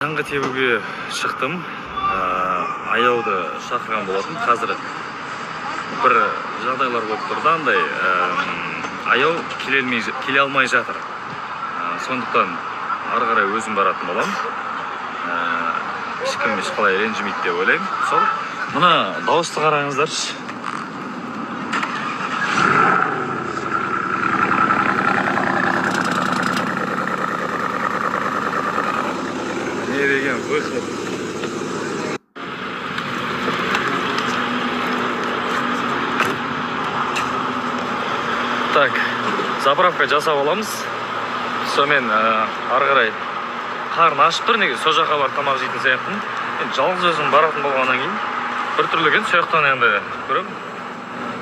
Таңғы тебуге шықтым. Аяуды шақырған болатын. Қазір бір жағдайлар болып тұрды. Андай аяу келе алмай жатыр. Сондықтан ары қарай өзім баратын болам. Ешкім ешқалай ренжімейді деп ойлаймын. Сол. Мына дауысты қараңыздаршы. Не деген выхлоп. Так, заправка жасап аламыз. Сонымен ары қарай қарын ашып тұр, неге сол жаққа барып тамақ жейтін сияқтымын. Енді жалғыз өзім баратын болғаннан кейін бір түрлі сол жақтан енді көріп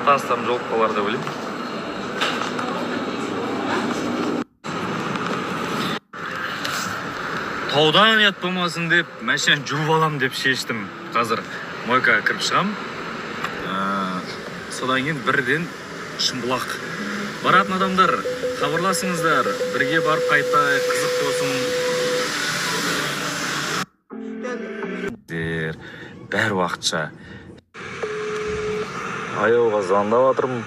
таныстарым жолып қалар деп ойлаймын. Таудан ұят болмасын деп, машинаны жуып алам деп шештім. Қазір мойкаға кіріп шығам. Содан кейін бірден Шымбұлақ. Баратын адамдар, хабарласыңыздар, бірге барып қайтайық, қызық болсын. Бәр уақытша. Аяуға звондап жатырмын.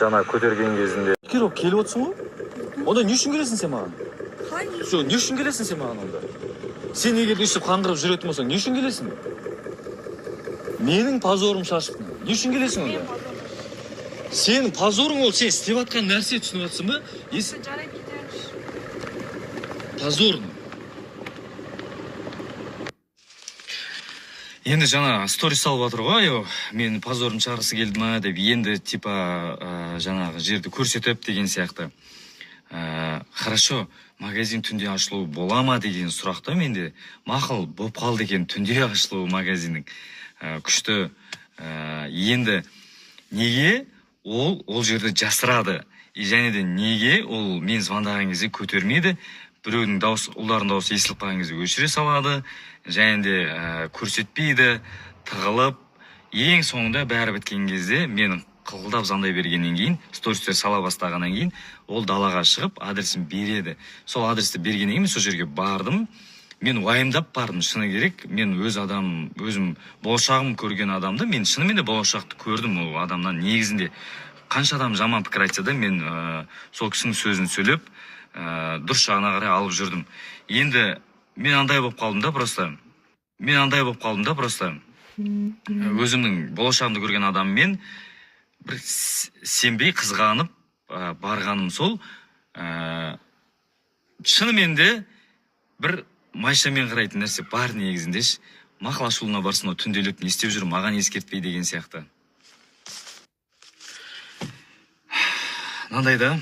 Жана көтерген кезінде. Келіп отырсың ғой? Онда не үшін келесің сен маған? Жоқ, не үшін келесің сен маған онда? Сен егер өйстіп қаңғырып жүретін болсаң, не үшін келесің? Менің позорым шашыптың. Не үшін келесің онда? Сенің позорың ол, сен істеп атқан нәрсе түсініп жатсың ба? Позорың. Енді жаңа сторис салып жатыр ғой, мен позорым шығарғысы келді ма деп, енді типа жаңағы жерді көрсетіп деген сияқты. Хорошо, магазин түнде ашылу бола ма деген сұрақта менде мақұл болып қалды екен түнде ашылу магазиннің. Күшті. Енді неге ол жерді жасырады? Және де неге ол мен звондаған кезде көтермейді? Біреудің ұлдардың дауысы естіліп қалған кезде өшіре салады, және де көрсетпейді, тығылып. Ең соңында бәрі біткен кезде мен қылдап звондай бергеннен кейін, стористер сала бастағаннан кейін, ол далаға шығып адресін береді. Сол адресті бергеннен кейін сол жерге бардым. Мен уайымдап бардым, шыны керек. Мен өзім болашағым көрген адамды, мен шынымен де болашақты көрдім ол адамнан. Негізінде қанша адам жаман пікір айтса да, мен сол кісінің сөзін сөйлеп, дұрыс жағына қарай алып жүрдім. Енді мен андай болып қалдым да просто. Өзімнің болашағымды көрген адаммен бір сенбей қызғанып барғаным сол. Шынымен де бір майшамен қарайтын нәрсе бар негізінде. Мақыл ашуына барсын, түнделік не істеп жүр, маған ескертпей деген сияқты. Мынандай да,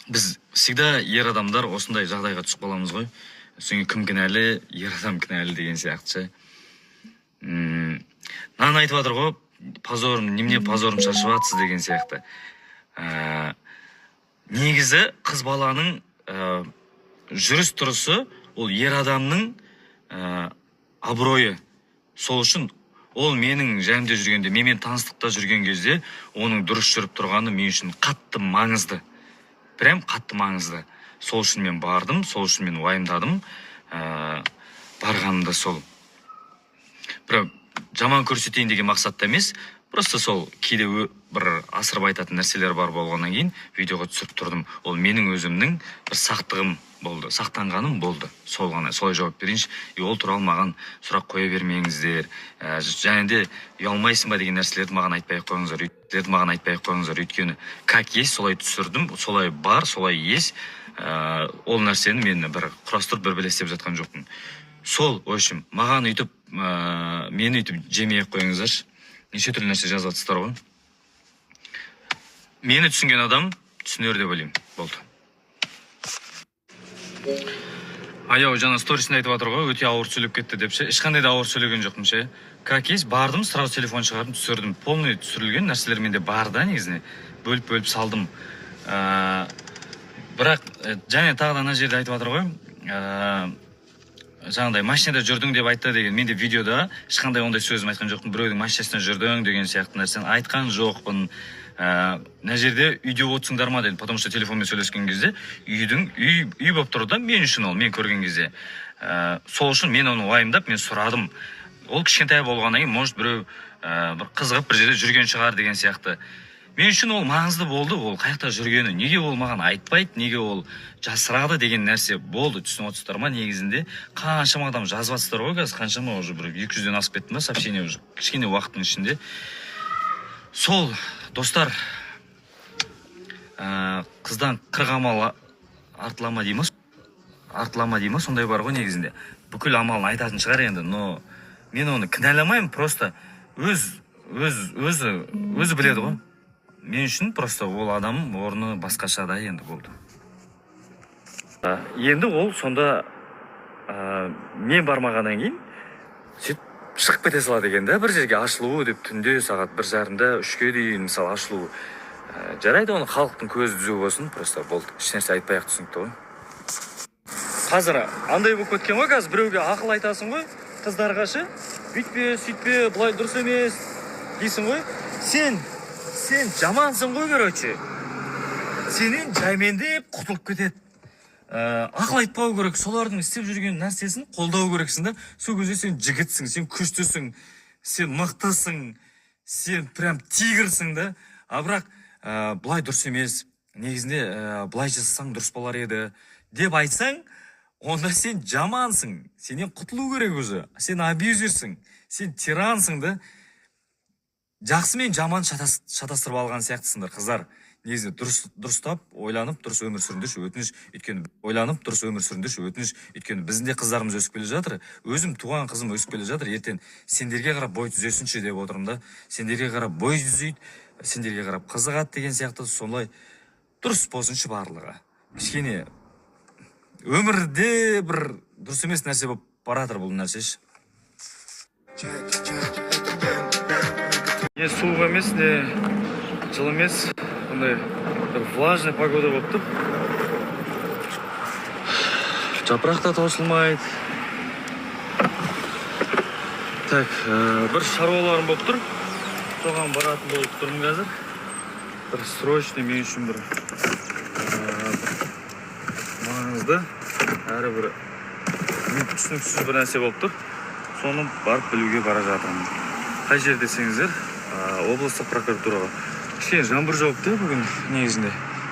біз всегда ер адамдар осындай жағдайға түсіп қаламыз ғой. Соңы кім кінәлі, ер адам кінәлі деген сияқты. Нан айтып жатыр ғой, немене позорым шашып жатсыз деген сияқты. Негізі қыз баланың жүріс тұрысы, ол ер адамның абыройы. Сол үшін ол менің жайымда жүргенде, менімен таныстықта жүрген кезде, оның дұрыс жүріп тұрғаны мен үшін қатты маңызды. Прям қатты маңызды. Сол үшін мен бардым, сол үшін мен уайымдадым. Барғанымда сол. Бір жаман көрсетейін деген мақсатта емес, просто сол кейде бір асырып айтатын нәрселер бар болғаннан кейін видеоға түсіріп тұрдым. Ол менің өзімнің бір сақтығым болды, сақтанғаным болды. Солай жауап берейінші. Ол туралы маған сұрақ қоя бермеңіздер. Және де ұялмайсың ба деген нәрселерді маған айтпай қойыңыздар. Өйткені как есть, солай түсірдім, солай бар, солай есть. Ол нәрсені мен бір құрастырып бір білестеп жатқан жоқпын. Сол, в общем, маған үйтіп, мені үйтіп жемей қойыңыздаршы. Неше түрлі нәрсе жазып жатсыздар ғой. Мені түсінген адам түсінер деп ойлаймын. Болды. Аяу жаңа сторисінде айтып жатыр ғой, өте ауыр сөйлеп кетті деп ше. Ешқандай да ауыр сөйлеген жоқпын ше. Как есть, бардым, сразу телефон шығардым, түсірдім. Полный түсірілген нәрселер менде бар да негізіне. Бөліп салдым. Бірақ және тағы да ана жерде айтып жатыр ғой. Жаңағыдай машинада жүрдің деп айтты деген. Мен де видеода ешқандай ондай сөзім айтқан жоқпын. Біреудің машинасында жүрдің деген сияқты нәрсені айтқан жоқпын. Мына жерде үйде отырсыңдар ма дедім, потому что телефонмен сөйлескен кезде үй болып тұрды да, мен үшін ол, мен көрген кезде. сол үшін мен оны уайымдап мен сұрадым. Ол кішкентай болғаннан кейін может біреу бір қызығып бір жерде жүрген шығар деген сияқты. Мен үшін ол маңызды болды, ол қаяқта жүргені. Неге ол маған айтпайды, неге ол жасырады деген нәрсе болды, түсініп отырсыздар ма? Негізінде қаншама адам жазып жатсыздар ғой қазір, қаншама уже бір 200-ден асып кетті ма сообщение уже кішкене уақыттың ішінде. Сол достар, қыздан 40 амал артылама дей ма, сондай бар ғой негізінде. Бүкіл амалын айтатын шығар енді, но мен оны кінәламаймын, просто өзі біледі ғой. Мен үшін просто ол адам орны басқаша да енді болды. Енді ол сонда мен бармағаннан кейін сөйтіп шығып кете салады екен да, бір жерге ашылуы деп түнде сағат 1:30-да 3-ке дейін мысалы ашылуы. Жарайды, оны халықтың көзі түзу болсын, просто болды. Ешнәрсе айтпай-ақ, түсінікті ғой. Қазір андай болып кеткен ғой, қазір біреуге ақыл айтасың ғой, қыздарға ше, бүйтпе, сөйтпе, бұлай дұрыс емес дейсің ғой. Сен жамансың ғой, короче. Сенен жаймендеп құтылып кетеді. Ақыл айтпау керек, солардың істеп жүрген нәрсесін қолдау керексің да. Сол кезде сен жігітсің, сен күштісің, сен мықтысың, сен прям тигрсің да. Бірақ бұлай дұрыс емес, негізінде бұлай жасасаң дұрыс болар еді деп айтсаң, онда сен жамансың, сенен құтылу керек өзі. Сен абьюзерсің, сен тирансың да. Жақсы мен жаман шатастырып алған сияқтысыңдар, қыздар. Негізінде дұрыстап, ойланып, дұрыс өмір сүріңдерші, өтініш. Өйткені біздің де қыздарымыз өсіп келе жатыр. Өзім туған қызым өсіп келе жатыр. Ертең сендерге қарап бой түзесінші деп отырмын да. Сендерге қарап бой түзейді, сендерге қарап қызығады деген сияқты, солай дұрыс болсыншы барлығы. Кішкене өмірде бір дұрыс емес нәрсе болып баратыр бұл нәрсеш. Не суық емес, не жыл емес, бұндай бір влажный погода болып тұр. Жапырақ та таусылмайды. Так, бір шаруаларым болып тұр. Соған баратын болып тұрмын қазір. Бір срочный мен үшін бір маңызды, әрі бір түсініксіз бір нәрсе болып тұр. Соны барып білуге бара жатырмын. Қай жер десеңіздер, облыстық прокуратураға. Кішкене жаңбыр жауып та бүгін негізінде.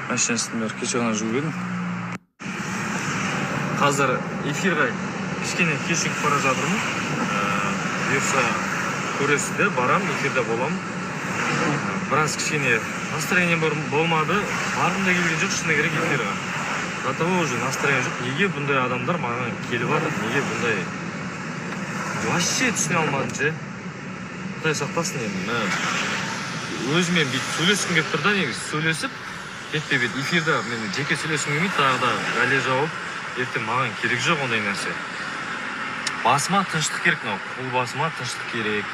Машинасының бәрі кеше ғана жуып едім. Қазір эфирға кішкене кешігіп бара жатырмын. Бұйырса көресіздер, барам, эфирде болам. Біраз кішкене настроение болмады. Барғым да келген жоқ, шыны керек эфирға. До того уже настроение жоқ. Неге бұндай адамдар маған келіп жатыр? Неге бұндай? Вообще түсіне алмадым ше. Құдай сақтасын енді. Өзімен бүйтіп сөйлескім келіп тұр да, негізі сөйлесіп, бетпе-бет эфирда мен жеке сөйлескім келмейді, тағы да гале жауып, ертең маған керек жоқ ондай нәрсе. Басыма тыныштық керек, қол басыма тыныштық керек.